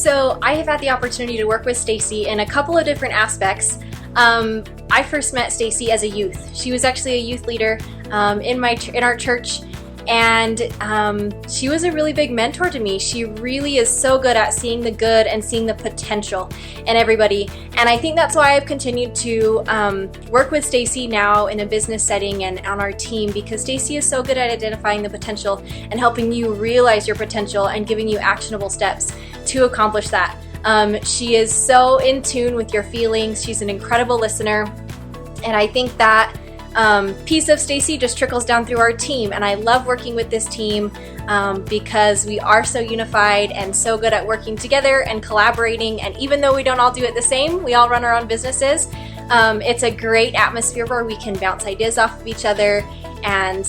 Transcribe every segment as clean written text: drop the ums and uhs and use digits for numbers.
So I have had the opportunity to work with Stacy in a couple of different aspects. I first met Stacy as a youth. She was actually a youth leader in our church, and she was a really big mentor to me. She really is so good at seeing the good and seeing the potential in everybody. And I think that's why I've continued to work with Stacy now in a business setting and on our team, because Stacy is so good at identifying the potential and helping you realize your potential and giving you actionable steps to accomplish that. She is so in tune with your feelings. She's an incredible listener. And I think that piece of Stacy just trickles down through our team. And I love working with this team because we are so unified and so good at working together and collaborating. And even though we don't all do it the same, we all run our own businesses. It's a great atmosphere where we can bounce ideas off of each other and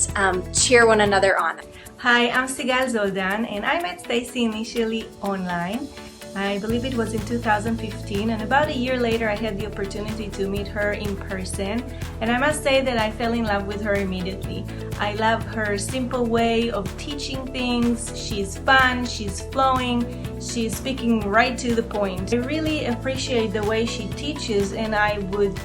cheer one another on. Hi, I'm Sigal Zoldan, and I met Stacy initially online. I believe it was in 2015, and about a year later I had the opportunity to meet her in person, and I must say that I fell in love with her immediately. I love her simple way of teaching things. She's fun, she's flowing, she's speaking right to the point. I really appreciate the way she teaches, and I would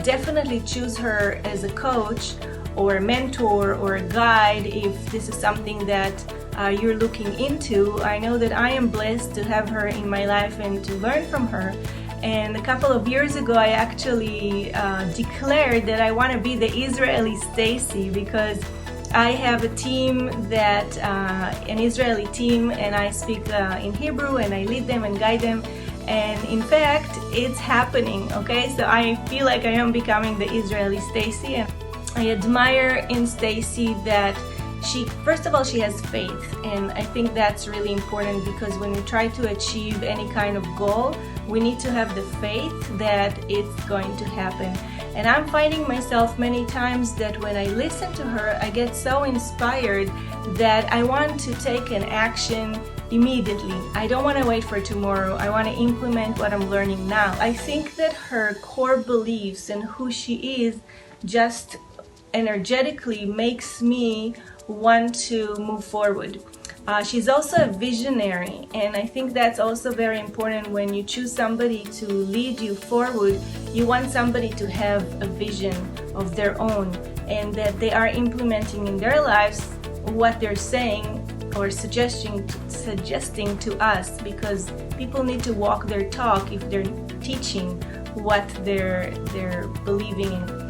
definitely choose her as a coach or a mentor or a guide if this is something that you're looking into. I know that I am blessed to have her in my life and to learn from her. And a couple of years ago I actually declared that I want to be the Israeli Stacy, because I have a team that an Israeli team, and I speak in Hebrew and I lead them and guide them. And in fact, it's happening, okay? So I feel like I am becoming the Israeli Stacy, and I admire in Stacy that first of all, she has faith, and I think that's really important, because when we try to achieve any kind of goal, we need to have the faith that it's going to happen. And I'm finding myself many times that when I listen to her, I get so inspired that I want to take an action immediately. I don't want to wait for tomorrow. I want to implement what I'm learning now. I think that her core beliefs and who she is just energetically makes me want to move forward. She's also a visionary, and I think that's also very important. When you choose somebody to lead you forward, you want somebody to have a vision of their own, and that they are implementing in their lives what they're saying or suggesting to us, because people need to walk their talk if they're teaching what they're believing in.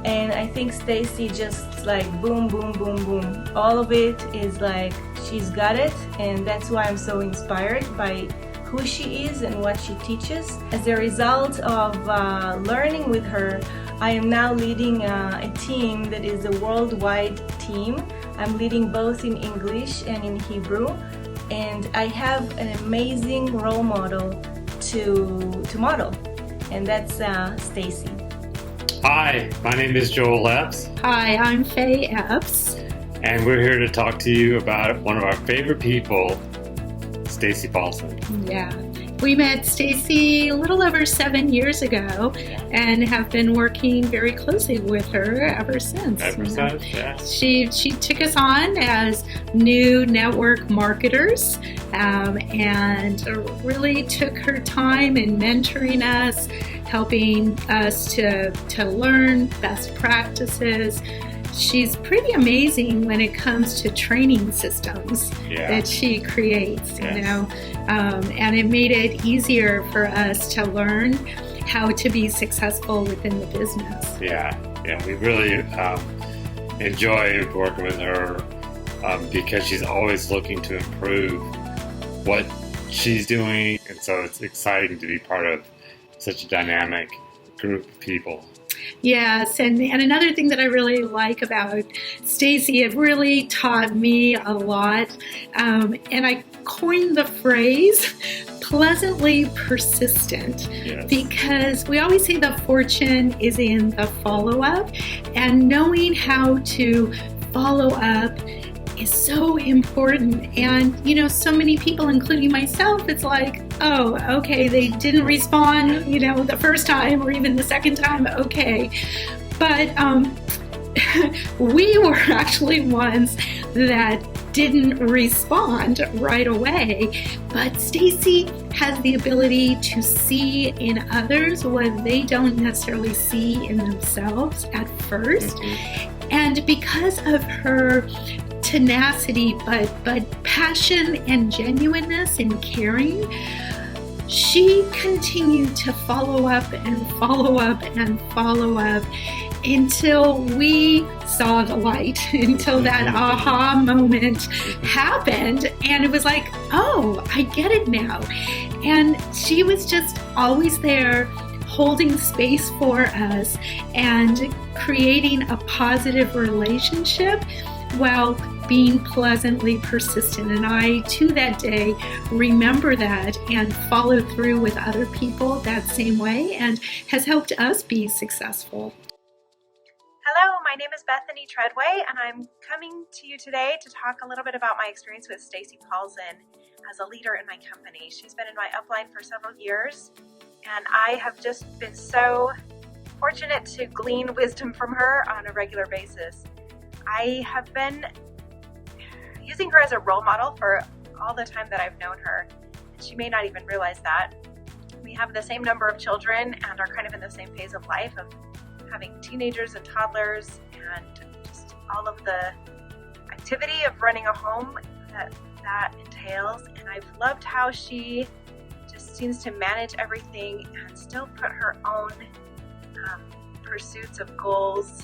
And I think Stacy just like boom, boom, boom, boom. All of it is like she's got it, and that's why I'm so inspired by who she is and what she teaches. As a result of learning with her, I am now leading a team that is a worldwide team. I'm leading both in English and in Hebrew, and I have an amazing role model to model, and that's Stacy. Hi, my name is Joel Epps. Hi, I'm Faye Epps. And we're here to talk to you about one of our favorite people, Stacy Paulsen. Yeah. We met Stacy a little over 7 years ago and have been working very closely with her ever since. Yeah. She took us on as new network marketers and really took her time in mentoring us, helping us to learn best practices. She's pretty amazing when it comes to training systems that she creates, you know, and it made it easier for us to learn how to be successful within the business. Yeah, we really enjoy working with her because she's always looking to improve what she's doing, and so it's exciting to be part of such a dynamic group of people. Yes, and another thing that I really like about Stacy, it really taught me a lot, and I coined the phrase pleasantly persistent, because we always say the fortune is in the follow-up, and knowing how to follow up is so important. And you know, so many people, including myself, it's like, oh, okay, they didn't respond, you know, the first time or even the second time, okay. But we were actually ones that didn't respond right away. But Stacy has the ability to see in others what they don't necessarily see in themselves at first. And because of her tenacity, but passion and genuineness and caring, she continued to follow up and follow up and follow up until we saw the light, until that aha moment happened. And it was like, oh, I get it now. And she was just always there, holding space for us and creating a positive relationship while being pleasantly persistent. And I, to that day, remember that and follow through with other people that same way, and has helped us be successful. Hello, my name is Bethany Treadway, and I'm coming to you today to talk a little bit about my experience with Stacy Paulsen as a leader in my company. She's been in my upline for several years, and I have just been so fortunate to glean wisdom from her on a regular basis. I have been using her as a role model for all the time that I've known her, and she may not even realize that. We have the same number of children and are kind of in the same phase of life of having teenagers and toddlers, and just all of the activity of running a home that entails. And I've loved how she just seems to manage everything and still put her own pursuits of goals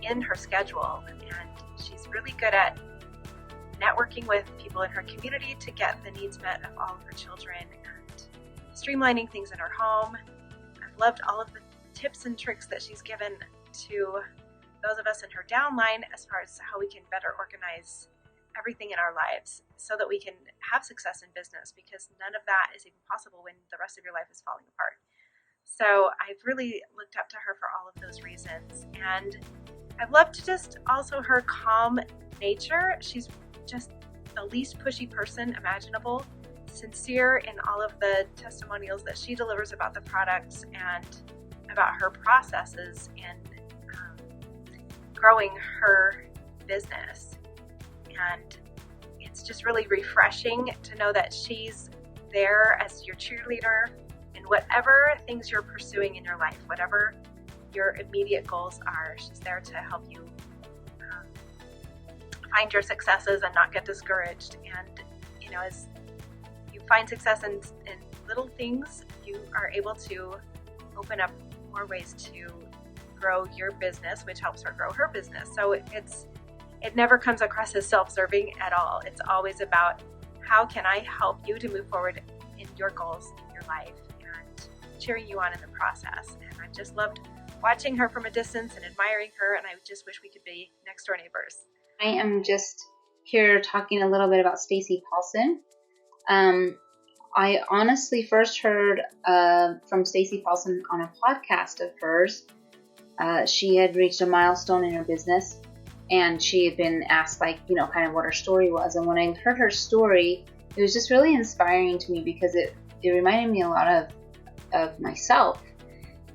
in her schedule. And she's really good at networking with people in her community to get the needs met of all of her children and streamlining things in her home. I've loved all of the tips and tricks that she's given to those of us in her downline as far as how we can better organize everything in our lives so that we can have success in business, because none of that is even possible when the rest of your life is falling apart. So I've really looked up to her for all of those reasons, and I've loved just also her calm nature. She's just the least pushy person imaginable, sincere in all of the testimonials that she delivers about the products and about her processes in growing her business. And it's just really refreshing to know that she's there as your cheerleader in whatever things you're pursuing in your life, whatever your immediate goals are. She's there to help you find your successes and not get discouraged. And as you find success in little things, you are able to open up more ways to grow your business, which helps her grow her business. So it never comes across as self-serving at all. It's always about, how can I help you to move forward in your goals in your life, and cheering you on in the process. And I've just loved watching her from a distance and admiring her, and I just wish we could be next door neighbors. I am just here talking a little bit about Stacy Paulsen. I honestly first heard from Stacy Paulsen on a podcast of hers. She had reached a milestone in her business, and she had been asked, kind of what her story was. And when I heard her story, it was just really inspiring to me, because it reminded me a lot of myself.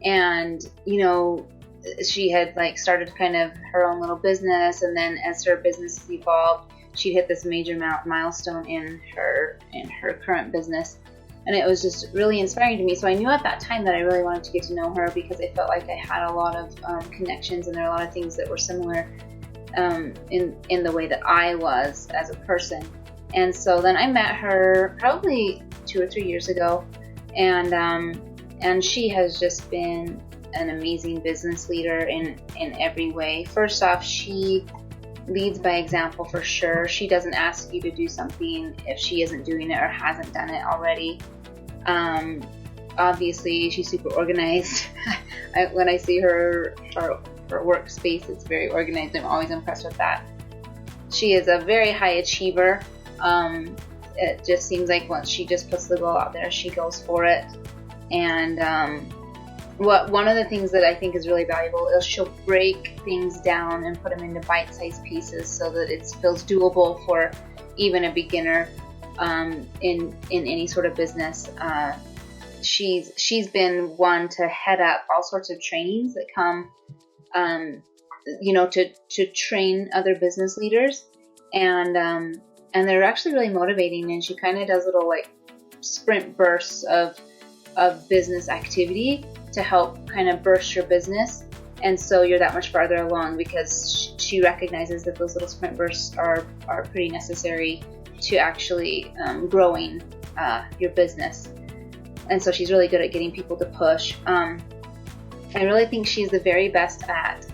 And, she had started kind of her own little business, and then as her business evolved, she hit this major milestone in her current business, and it was just really inspiring to me. So I knew at that time that I really wanted to get to know her, because I felt like I had a lot of connections, and there are a lot of things that were similar in the way that I was as a person. And so then I met her probably 2 or 3 years ago, and she has just been an amazing business leader in every way. First off, she leads by example for sure. She doesn't ask you to do something if she isn't doing it or hasn't done it already. Obviously, she's super organized. When I see her workspace, it's very organized. I'm always impressed with that. She is a very high achiever. It just seems like once she just puts the goal out there, she goes for it. And one of the things that I think is really valuable is she'll break things down and put them into bite-sized pieces so that it feels doable for even a beginner in any sort of business. She's been one to head up all sorts of trainings that come, to train other business leaders, and they're actually really motivating. And she kind of does little sprint bursts of business activity to help kind of burst your business. And so you're that much farther along because she recognizes that those little sprint bursts are pretty necessary to actually growing your business. And so she's really good at getting people to push. I really think she's the very best at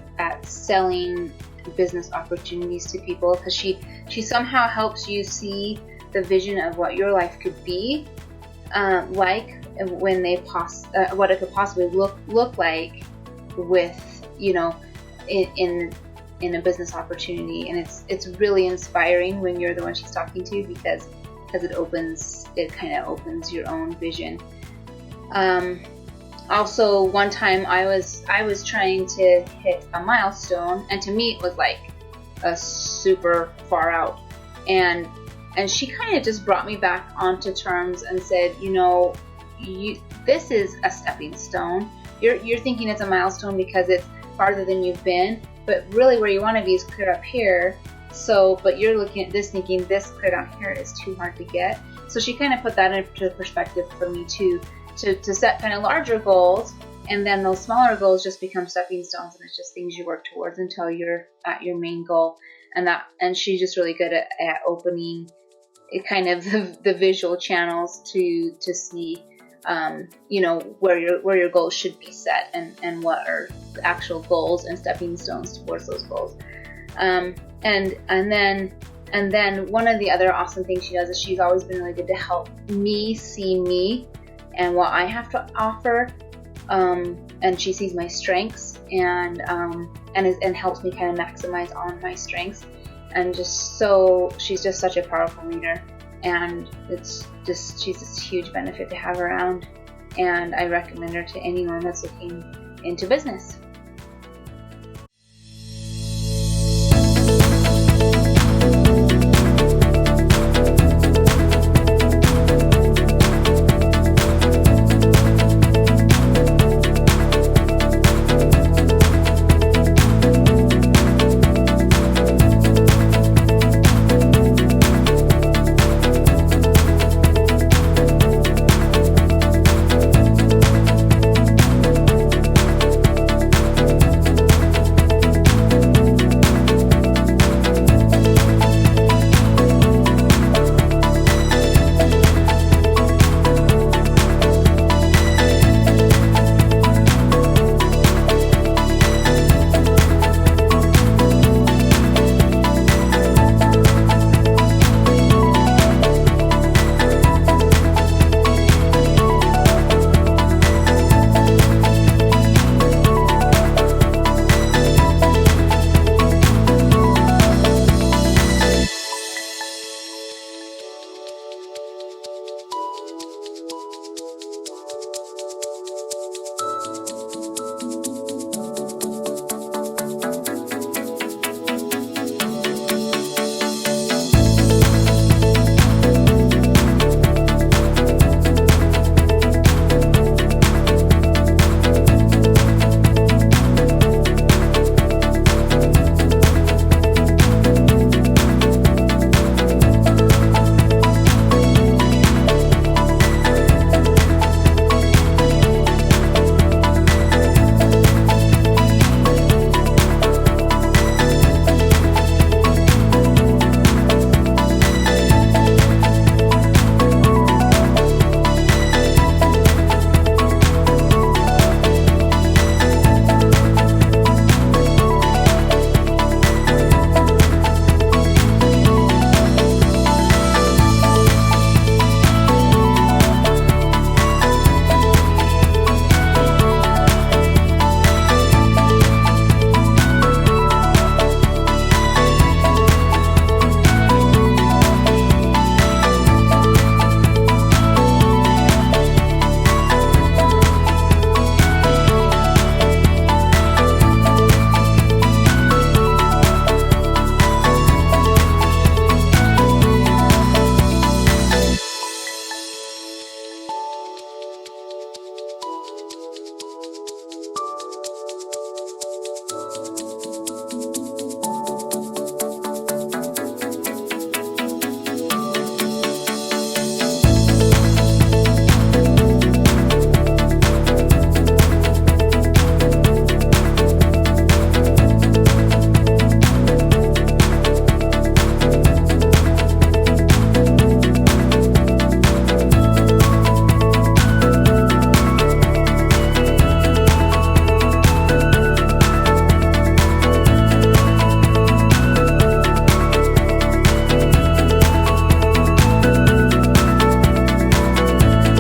selling business opportunities to people, because she somehow helps you see the vision of what your life could be like when what it could possibly look like with, you know, in a business opportunity. And it's really inspiring when you're the one she's talking to, because it kind of opens your own vision. Also, one time I was trying to hit a milestone, and to me it was like a super far out, and she kind of just brought me back onto terms and said, you know, this is a stepping stone. You're thinking it's a milestone because it's farther than you've been, but really where you want to be is clear up here. So, but you're looking at this thinking this clear down here is too hard to get. So she kind of put that into perspective for me too, to set kind of larger goals, and then those smaller goals just become stepping stones, and it's just things you work towards until you're at your main goal. And she's just really good at opening it kind of the visual channels to see, you know, where your goals should be set, and what are the actual goals and stepping stones towards those goals. And then one of the other awesome things she does is she's always been really good to help me see me and what I have to offer. And she sees my strengths and helps me kind of maximize on my strengths. And she's just such a powerful leader, and she's just a huge benefit to have around. And I recommend her to anyone that's looking into business.